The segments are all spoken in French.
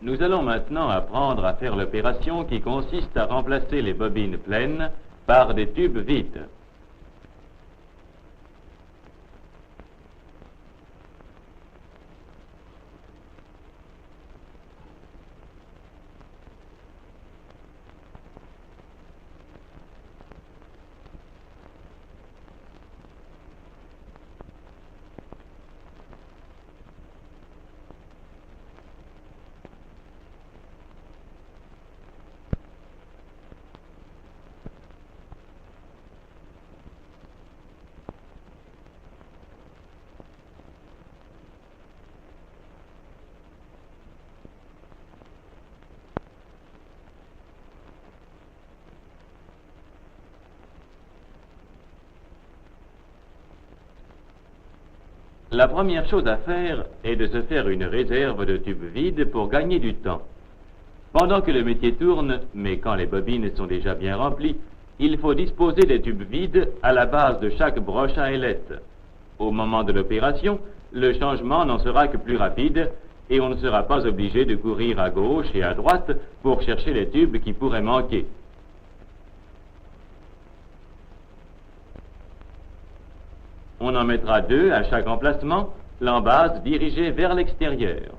Nous allons maintenant apprendre à faire l'opération qui consiste à remplacer les bobines pleines par des tubes vides. La première chose à faire est de se faire une réserve de tubes vides pour gagner du temps. Pendant que le métier tourne, mais quand les bobines sont déjà bien remplies, il faut disposer des tubes vides à la base de chaque broche à ailettes. Au moment de l'opération, le changement n'en sera que plus rapide et on ne sera pas obligé de courir à gauche et à droite pour chercher les tubes qui pourraient manquer. On en mettra 2 à chaque emplacement, l'embase dirigée vers l'extérieur.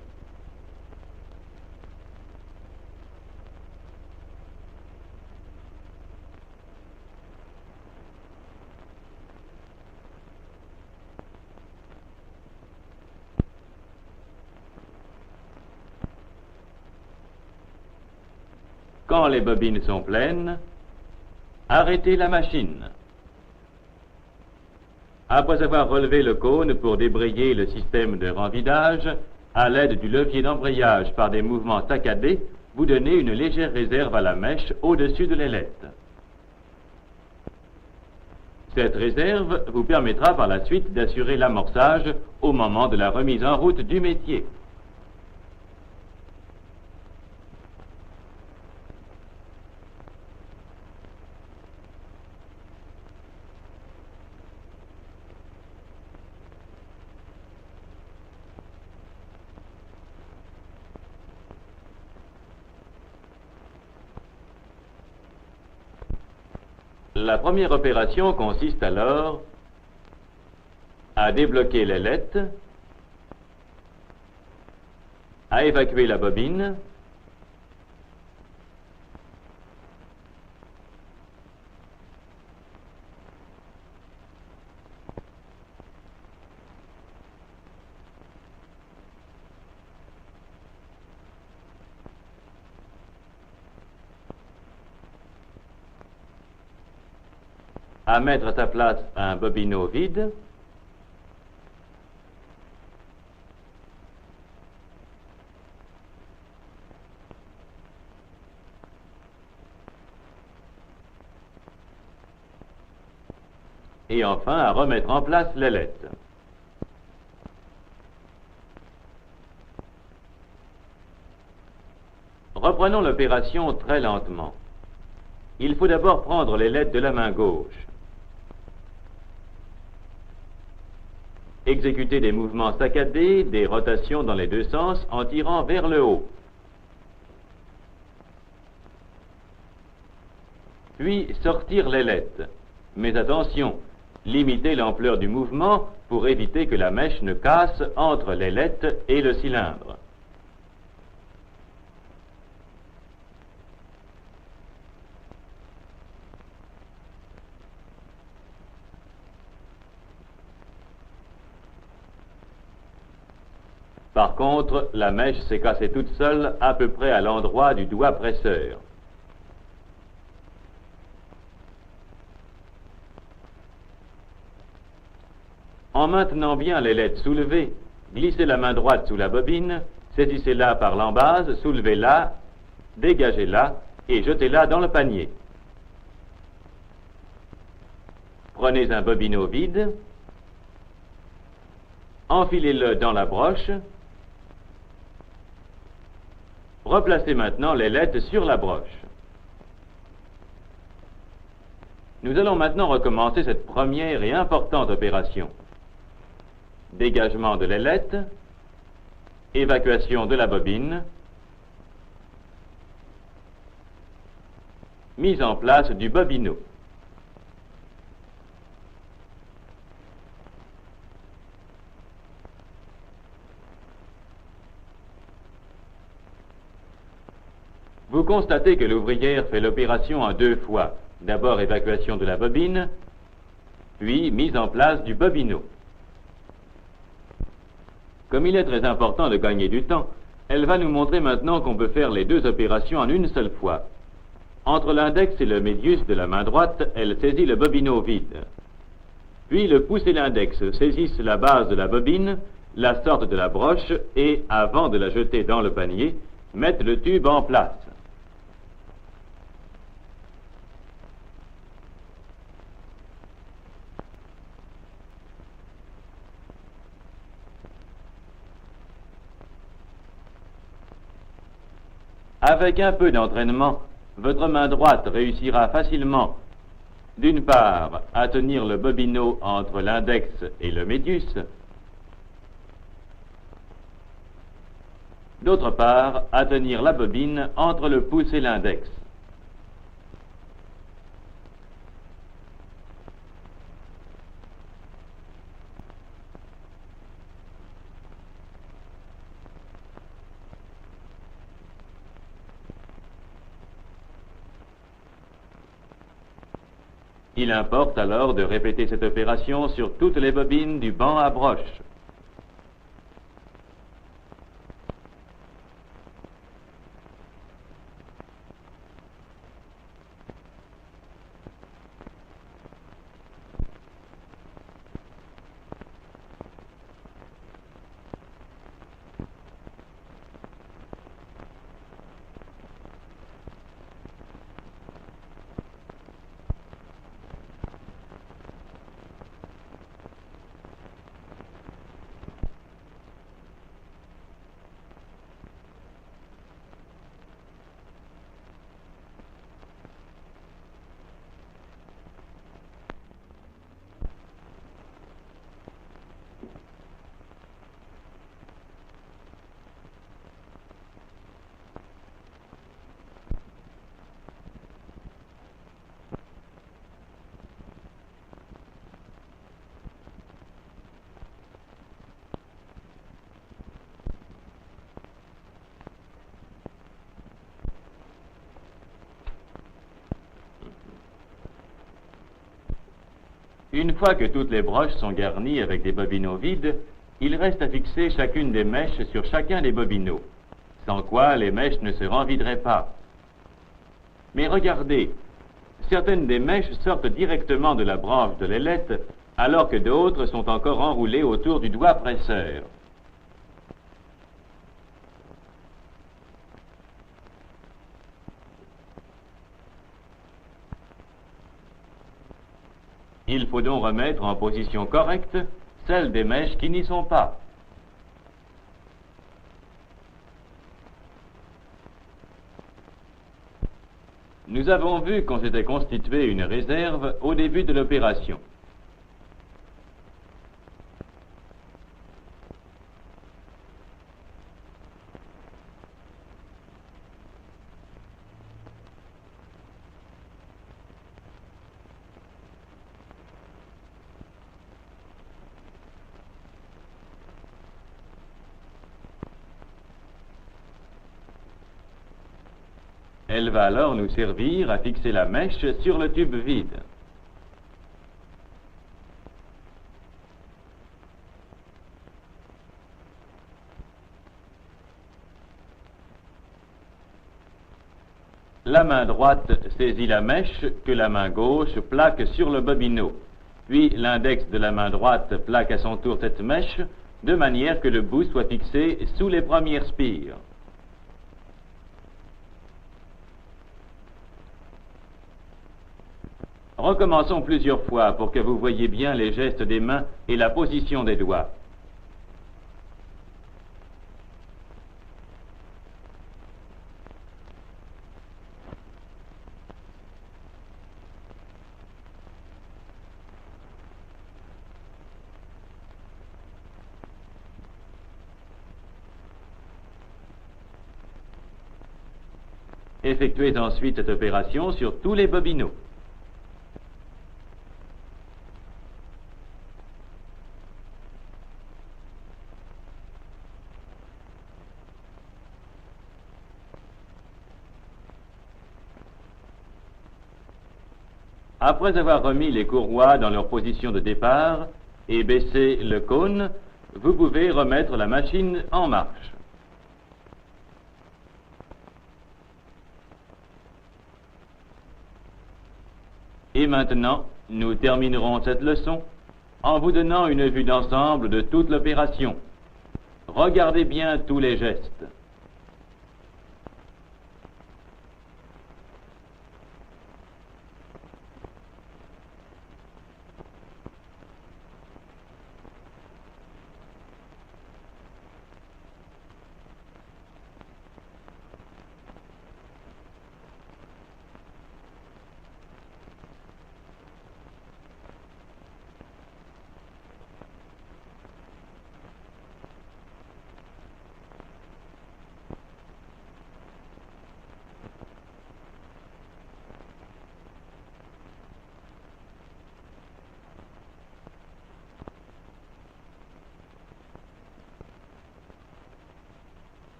Quand les bobines sont pleines, arrêtez la machine. Après avoir relevé le cône pour débrayer le système de renvidage, à l'aide du levier d'embrayage par des mouvements saccadés, vous donnez une légère réserve à la mèche au-dessus de l'ailette. Cette réserve vous permettra par la suite d'assurer l'amorçage au moment de la remise en route du métier. La première opération consiste alors à débloquer l'ailette, à évacuer la bobine, à mettre à sa place un bobino vide, et enfin à remettre en place l'ailette. Reprenons l'opération très lentement. Il faut d'abord prendre l'ailette de la main gauche. Exécuter des mouvements saccadés, des rotations dans les deux sens en tirant vers le haut. Puis sortir l'ailette. Mais attention, limitez l'ampleur du mouvement pour éviter que la mèche ne casse entre l'ailette et le cylindre. Par contre, la mèche s'est cassée toute seule à peu près à l'endroit du doigt presseur. En maintenant bien l'ailette soulevée, glissez la main droite sous la bobine, saisissez-la par l'embase, soulevez-la, dégagez-la et jetez-la dans le panier. Prenez un bobino vide, enfilez-le dans la broche. Replacez maintenant l'ailette sur la broche. Nous allons maintenant recommencer cette première et importante opération. Dégagement de l'ailette, évacuation de la bobine, Mise en place du bobino. Vous constatez que l'ouvrière fait l'opération en 2 fois. D'abord évacuation de la bobine, puis mise en place du bobino. Comme il est très important de gagner du temps, elle va nous montrer maintenant qu'on peut faire les 2 opérations en une seule fois. Entre l'index et le médius de la main droite, elle saisit le bobino vide. Puis le pouce et l'index saisissent la base de la bobine, la sortent de la broche et, avant de la jeter dans le panier, mettent le tube en place. Avec un peu d'entraînement, votre main droite réussira facilement, d'une part, à tenir le bobino entre l'index et le médius, d'autre part, à tenir la bobine entre le pouce et l'index. Il importe alors de répéter cette opération sur toutes les bobines du banc à broche. Une fois que toutes les broches sont garnies avec des bobineaux vides, il reste à fixer chacune des mèches sur chacun des bobineaux, sans quoi les mèches ne se renvideraient pas. Mais regardez, certaines des mèches sortent directement de la branche de l'ailette, alors que d'autres sont encore enroulées autour du doigt presseur. Il faut donc remettre en position correcte celles des mèches qui n'y sont pas. Nous avons vu qu'on s'était constitué une réserve au début de l'opération. Elle va alors nous servir à fixer la mèche sur le tube vide. La main droite saisit la mèche que la main gauche plaque sur le bobino, puis l'index de la main droite plaque à son tour cette mèche, de manière que le bout soit fixé sous les premières spires. Recommençons plusieurs fois pour que vous voyiez bien les gestes des mains et la position des doigts. Effectuez ensuite cette opération sur tous les bobinaux. Après avoir remis les courroies dans leur position de départ et baissé le cône, vous pouvez remettre la machine en marche. Et maintenant, nous terminerons cette leçon en vous donnant une vue d'ensemble de toute l'opération. Regardez bien tous les gestes.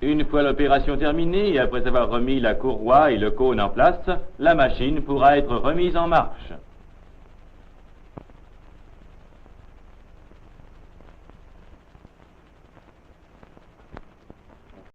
Une fois l'opération terminée et après avoir remis la courroie et le cône en place, la machine pourra être remise en marche.